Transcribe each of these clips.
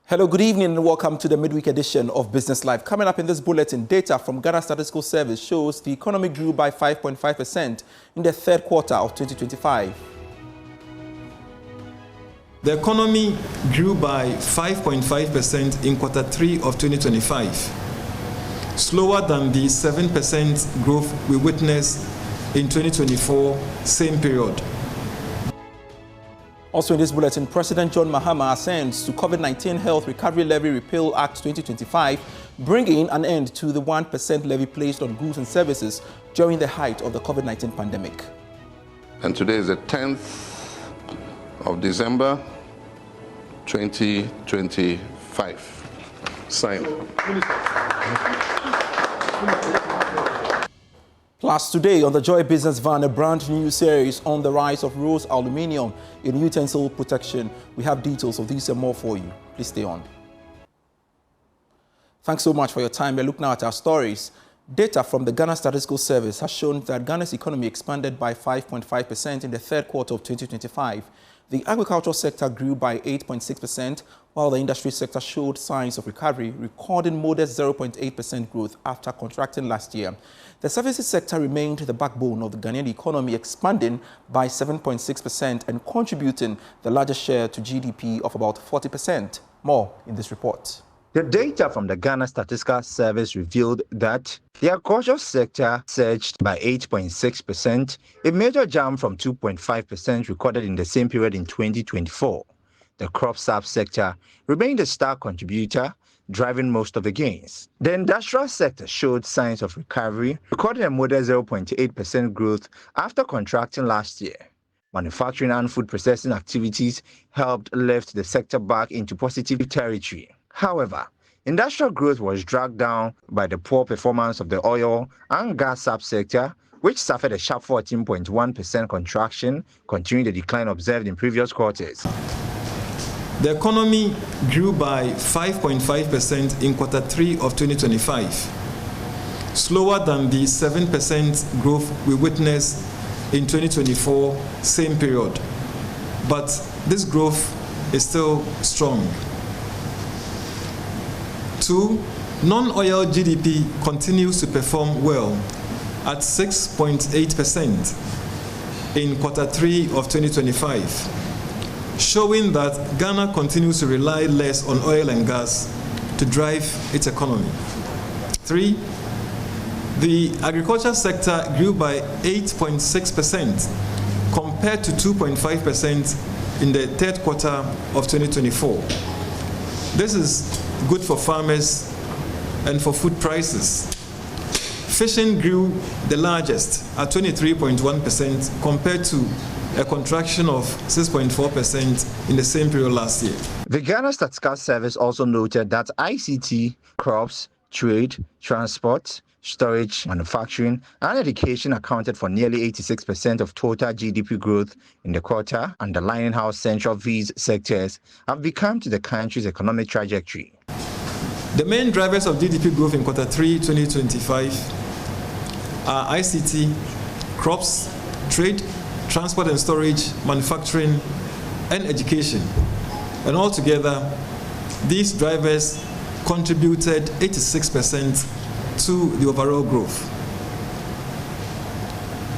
Hello, good evening and welcome to the midweek edition of Business Live. Coming up in this bulletin, data from Ghana Statistical Service shows the economy grew by 5.5% in the third quarter of 2025. The economy grew by 5.5% in quarter 3 of 2025, slower than the 7% growth we witnessed in 2024, same period. Also in this bulletin, President John Mahama assents to COVID-19 Health Recovery Levy Repealed Act 2025, bringing an end to the 1% levy placed on goods and services during the height of the COVID-19 pandemic. And today is the 10th of December, 2025. Sign. Plus, today on the Joy Business Van, a brand new series on the rise of rose aluminium in utensil protection. We have details of these and more for you. Please stay on. Thanks so much for your time. We'll look now at our stories. Data from the Ghana Statistical Service has shown that Ghana's economy expanded by 5.5% in the third quarter of 2025. The agricultural sector grew by 8.6%, while the industry sector showed signs of recovery, recording modest 0.8% growth after contracting last year. The services sector remained the backbone of the Ghanaian economy, expanding by 7.6% and contributing the largest share to GDP of about 40%. More in this report. The data from the Ghana Statistical Service revealed that the agricultural sector surged by 8.6%, a major jump from 2.5% recorded in the same period in 2024. The crop subsector remained a star contributor, driving most of the gains. The industrial sector showed signs of recovery, recording a modest 0.8% growth after contracting last year. Manufacturing and food processing activities helped lift the sector back into positive territory. However, industrial growth was dragged down by the poor performance of the oil and gas subsector, which suffered a sharp 14.1% contraction, continuing the decline observed in previous quarters. The economy grew by 5.5% in quarter 3 of 2025, slower than the 7% growth we witnessed in 2024, same period. But this growth is still strong. 2. Non-oil GDP continues to perform well at 6.8% in quarter 3 of 2025, showing that Ghana continues to rely less on oil and gas to drive its economy. 3. The agriculture sector grew by 8.6% compared to 2.5% in the third quarter of 2024. This is good for farmers and for food prices. Fishing grew the largest at 23.1% compared to a contraction of 6.4% in the same period last year. The Ghana Statistical Service also noted that ICT, crops, trade, transport, storage, manufacturing, and education accounted for nearly 86% of total GDP growth in the quarter, underlining how central these sectors have become to the country's economic trajectory. The main drivers of GDP growth in quarter 3 2025 are ICT, crops, trade, transport and storage, manufacturing, and education. And altogether, these drivers contributed 86% to the overall growth.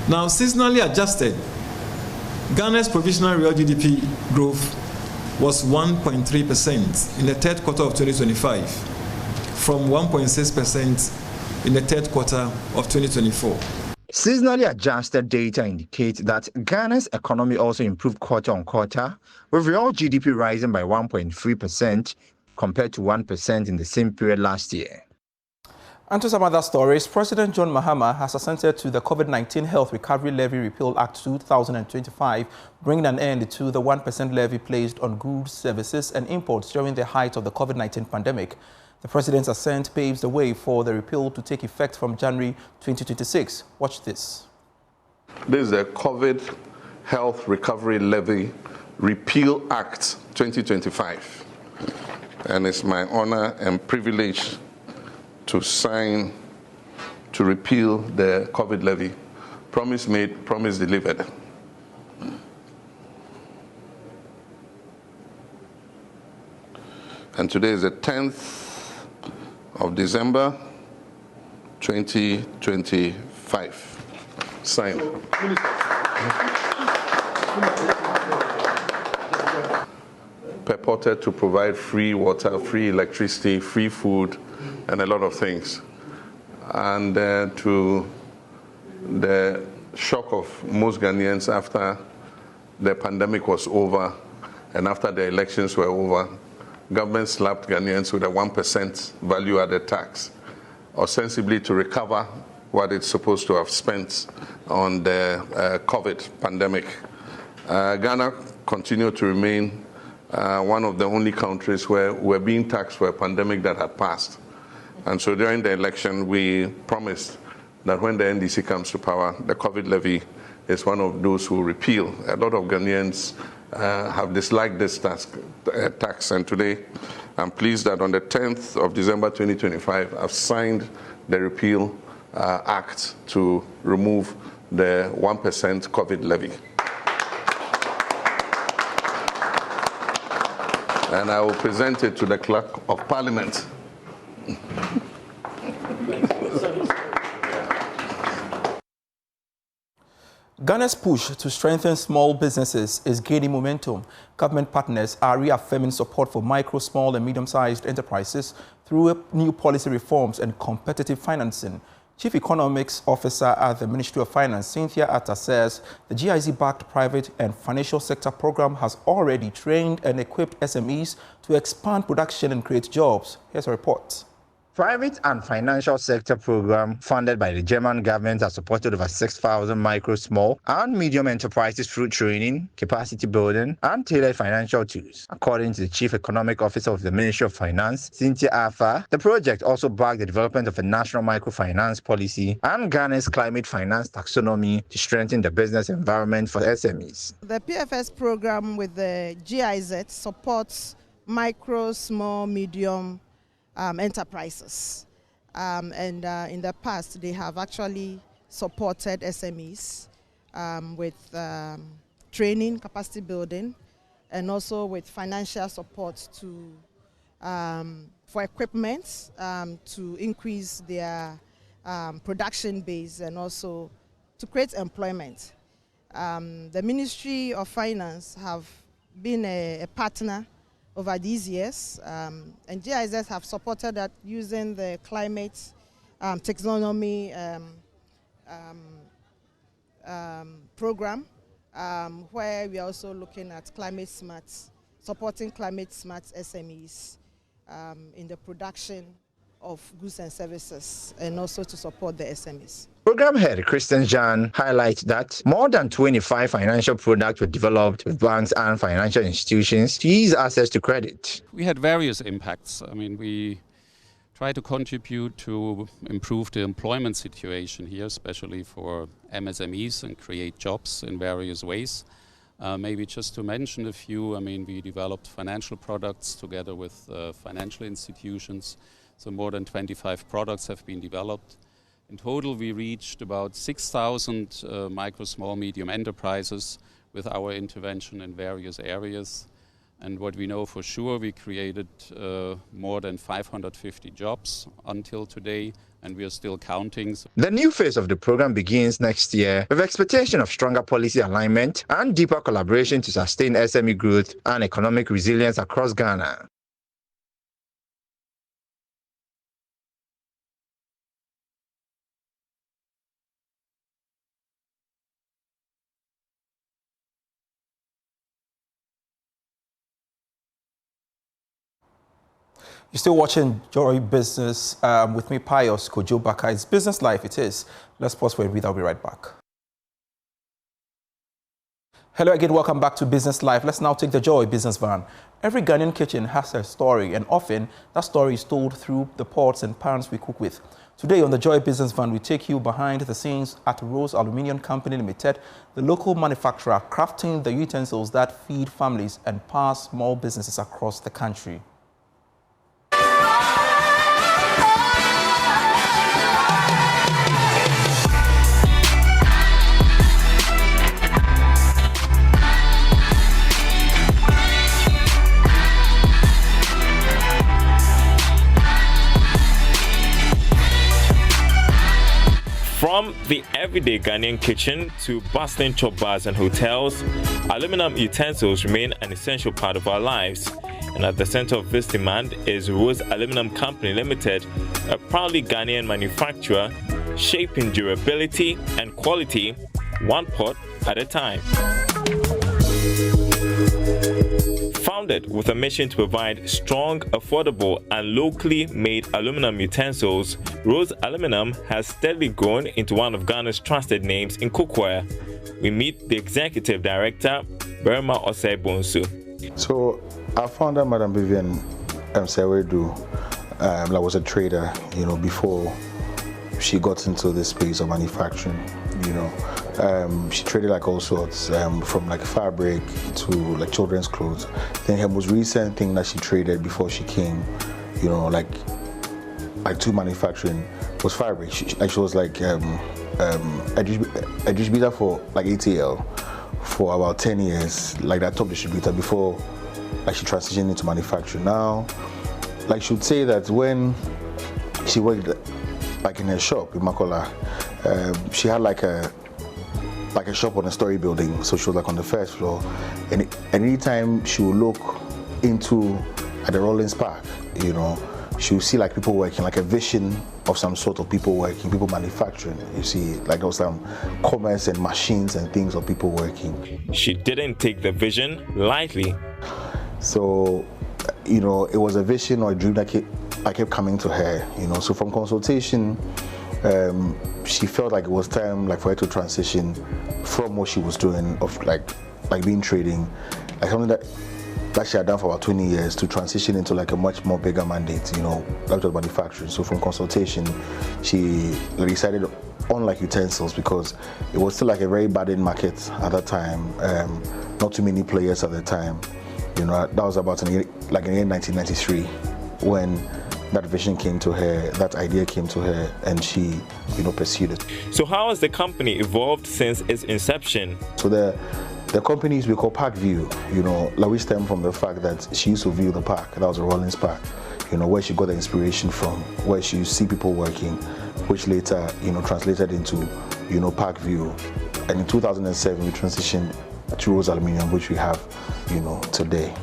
Now, seasonally adjusted, Ghana's provisional real GDP growth was 1.3% in the third quarter of 2025, from 1.6% in the third quarter of 2024. Seasonally adjusted data indicate that Ghana's economy also improved quarter on quarter, with real GDP rising by 1.3% compared to 1% in the same period last year. And to some other stories, President John Mahama has assented to the COVID-19 Health Recovery Levy Repealed Act 2025, bringing an end to the 1% levy placed on goods, services and imports during the height of the COVID-19 pandemic. The president's assent paves the way for the repeal to take effect from January 2026. Watch this. This is the COVID Health Recovery Levy Repeal Act 2025. And it's my honor and privilege to sign to repeal the COVID levy. Promise made, promise delivered. And today is the 10th of December, 2025. Signed. Purported to provide free water, free electricity, free food, and a lot of things. And to the shock of most Ghanaians after the pandemic was over and after the elections were over, government slapped Ghanaians with a 1% value-added tax, ostensibly to recover what it's supposed to have spent on the COVID pandemic. Ghana continued to remain one of the only countries where we're being taxed for a pandemic that had passed. And so during the election, we promised that when the NDC comes to power, the COVID levy is one of those who repeal. A lot of Ghanaians have disliked this tax, and today I'm pleased that on the 10th of December 2025, I've signed the repeal act to remove the 1% COVID levy. And I will present it to the Clerk of Parliament. Ghana's push to strengthen small businesses is gaining momentum. Government partners are reaffirming support for micro, small and medium-sized enterprises through new policy reforms and competitive financing. Chief Economics Officer at the Ministry of Finance, Cynthia Atta, says the GIZ-backed private and financial sector program has already trained and equipped SMEs to expand production and create jobs. Here's a report. Private and financial sector program funded by the German government has supported over 6,000 micro, small and medium enterprises through training, capacity building and tailored financial tools. According to the Chief Economic Officer of the Ministry of Finance, Cynthia Atta, the project also backed the development of a national microfinance policy and Ghana's climate finance taxonomy to strengthen the business environment for SMEs. The PFS program with the GIZ supports micro, small, medium enterprises, and in the past they have actually supported SMEs with training, capacity building, and also with financial support to for equipment to increase their production base and also to create employment. The Ministry of Finance have been a partner over these years, and GIZ have supported that using the climate taxonomy program, where we are also looking at climate smart, supporting climate smart SMEs in the production of goods and services, and also to support the SMEs. Program head Christian Jan highlights that more than 25 financial products were developed with banks and financial institutions to ease access to credit. We had various impacts. I mean, we try to contribute to improve the employment situation here, especially for MSMEs, and create jobs in various ways. Maybe just to mention a few, I mean, we developed financial products together with financial institutions. So more than 25 products have been developed. In total, we reached about 6,000 micro, small, medium enterprises with our intervention in various areas. And what we know for sure, we created more than 550 jobs until today, and we are still counting. The new phase of the program begins next year with expectation of stronger policy alignment and deeper collaboration to sustain SME growth and economic resilience across Ghana. You're still watching Joy Business with me, Pius Kojo Baka. It's business life, it is. Let's pause for a read. I'll be right back. Hello again, welcome back to Business Life. Let's now take the Joy Business van. Every Ghanaian kitchen has a story, and often that story is told through the pots and pans we cook with. Today on the Joy Business Van, we take you behind the scenes at Rose Aluminium Company Limited, the local manufacturer crafting the utensils that feed families and power small businesses across the country. From the everyday Ghanaian kitchen to bustling chop bars and hotels, aluminum utensils remain an essential part of our lives. And at the center of this demand is Rose Aluminum Company Limited, a proudly Ghanaian manufacturer, shaping durability and quality one pot at a time. Founded with a mission to provide strong, affordable, and locally made aluminum utensils, Rose Aluminum has steadily grown into one of Ghana's trusted names in cookware. We meet the executive director, Burma Osei Bonsu. So, our founder, Madam Vivian Sewedu, was a trader, before she got into this space of manufacturing. She traded like all sorts, from like fabric to like children's clothes. Then her most recent thing that she traded before she came, like to manufacturing was fabric. She was like a distributor for like ATL for about 10 years, like that top distributor before like she transitioned into manufacturing. Now, like she would say that when she worked like in a shop in Makola, she had like a shop on a story building, so she was like on the first floor, and anytime she would look into at the Rollins Park, she would see like people working, like a vision of some sort of people working, people manufacturing. You see, like there was some commerce and machines and things of people working. She didn't take the vision lightly. So, it was a vision or a dream that kept coming to her, So from consultation, she felt like it was time like for her to transition from what she was doing of like being trading, like something that she had done for about 20 years, to transition into like a much more bigger mandate, that was manufacturing. So from consultation, she decided on like utensils because it was still like a very burdened market at that time, not too many players at the time. That was about in the year 1993 when that vision came to her, that idea came to her, and she, pursued it. So how has the company evolved since its inception? So the company we call Park View, like we stem from the fact that she used to view the park. That was a Rollins Park, where she got the inspiration from, where she see people working, which later, translated into, Park View. And in 2007, we transitioned to Rose Aluminum, which we have, today.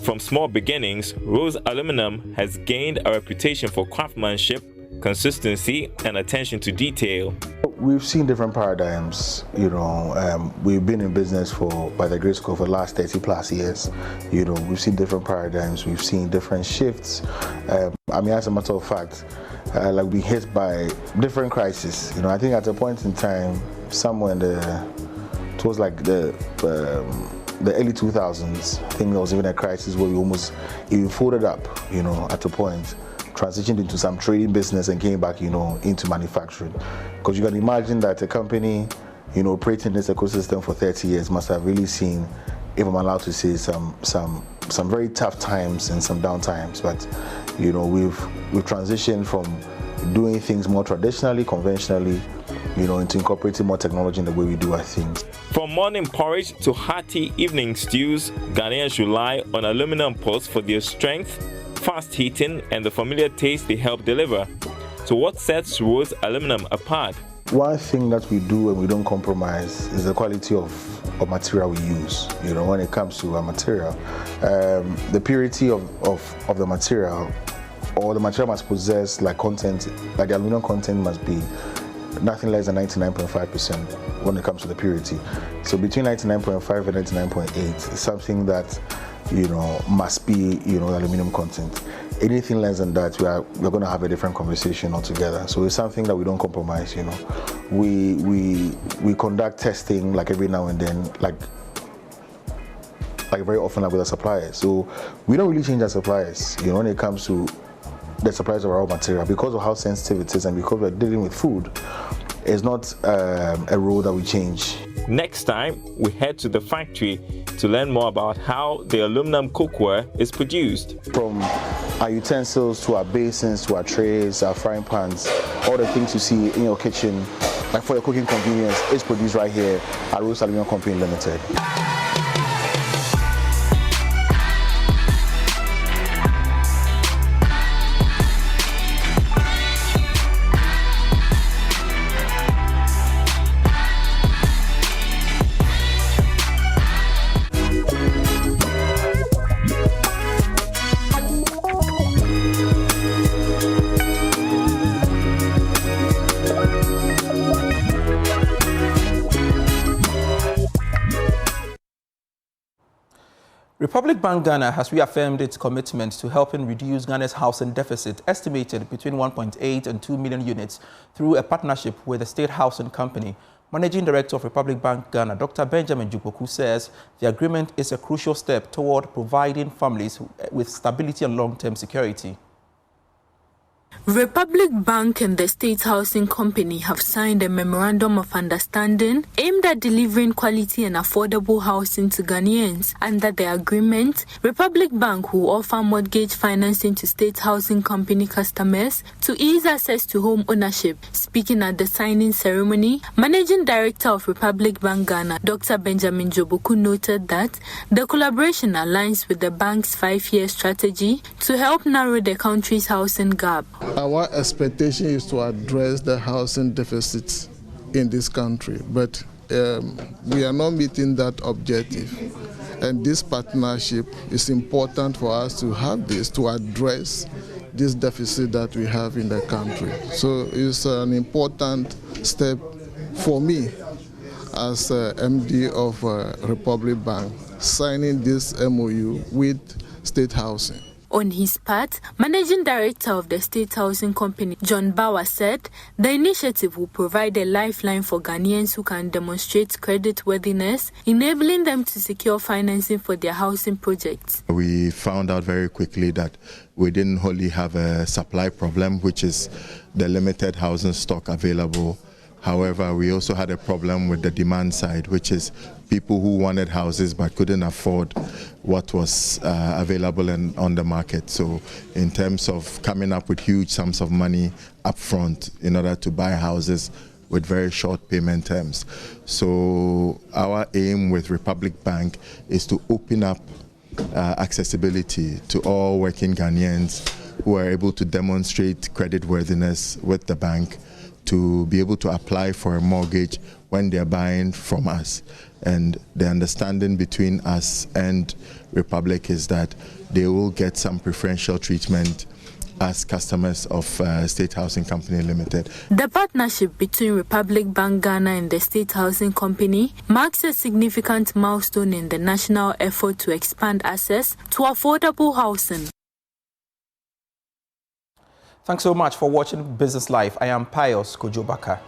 From small beginnings, Rose Aluminum has gained a reputation for craftsmanship, consistency, and attention to detail. We've seen different paradigms, we've been in business by the grace of the last 30 plus years. We've seen different paradigms, we've seen different shifts. As a matter of fact, like we hit by different crises. I think at a point in time, somewhere it was like the early 2000s, I think there was even a crisis where we almost even folded up, at a point, transitioned into some trading business and came back, into manufacturing. Because you can imagine that a company, operating this ecosystem for 30 years must have really seen, if I'm allowed to say, some very tough times and some down times. But, we've transitioned from doing things more traditionally, conventionally, into incorporating more technology in the way we do our things. From morning porridge to hearty evening stews, Ghanaians rely on aluminum pots for their strength, fast heating, and the familiar taste they help deliver. So what sets Rose Aluminum apart? One thing that we do and we don't compromise is the quality of material we use, when it comes to our material. The purity of the material, or the material must possess like content, like the aluminum content must be nothing less than 99.5% when it comes to the purity. So between 99.5 and 99.8 is something that must be the aluminum content. Anything less than that, we're going to have a different conversation altogether. So it's something that we don't compromise. We conduct testing like every now and then, like very often with our suppliers. So we don't really change our suppliers. When it comes to the supplies of our raw material, because of how sensitive it is and because we're dealing with food, it's not a rule that we change. Next time, we head to the factory to learn more about how the aluminum cookware is produced. From our utensils to our basins to our trays, our frying pans, all the things you see in your kitchen, like for your cooking convenience, is produced right here at Rose Aluminum Company Limited. Republic Bank Ghana has reaffirmed its commitment to helping reduce Ghana's housing deficit, estimated between 1.8 and 2 million units, through a partnership with the State Housing Company. Managing Director of Republic Bank Ghana, Dr. Benjamin Jupoku, says the agreement is a crucial step toward providing families with stability and long-term security. Republic Bank and the State Housing Company have signed a memorandum of understanding aimed at delivering quality and affordable housing to Ghanaians. Under the agreement, Republic Bank will offer mortgage financing to State Housing Company customers to ease access to home ownership. Speaking at the signing ceremony, Managing Director of Republic Bank Ghana, Dr. Benjamin Jupoku, noted that the collaboration aligns with the bank's 5-year strategy to help narrow the country's housing gap. Our expectation is to address the housing deficit in this country, but we are not meeting that objective. And this partnership is important for us to have this, to address this deficit that we have in the country. So it's an important step for me as MD of Republic Bank, signing this MOU with State Housing. On his part, Managing Director of the State Housing Company, John Bauer, said the initiative will provide a lifeline for Ghanaians who can demonstrate creditworthiness, enabling them to secure financing for their housing projects. We found out very quickly that we didn't only have a supply problem, which is the limited housing stock available. However, we also had a problem with the demand side, which is people who wanted houses but couldn't afford what was available on the market. So in terms of coming up with huge sums of money upfront in order to buy houses with very short payment terms. So our aim with Republic Bank is to open up accessibility to all working Ghanaians who are able to demonstrate creditworthiness with the bank, to be able to apply for a mortgage when they're buying from us. And the understanding between us and Republic is that they will get some preferential treatment as customers of State Housing Company Limited. The partnership between Republic Bank Ghana and the State Housing Company marks a significant milestone in the national effort to expand access to affordable housing. Thanks so much for watching Business Live. I am Pius Kojobaka.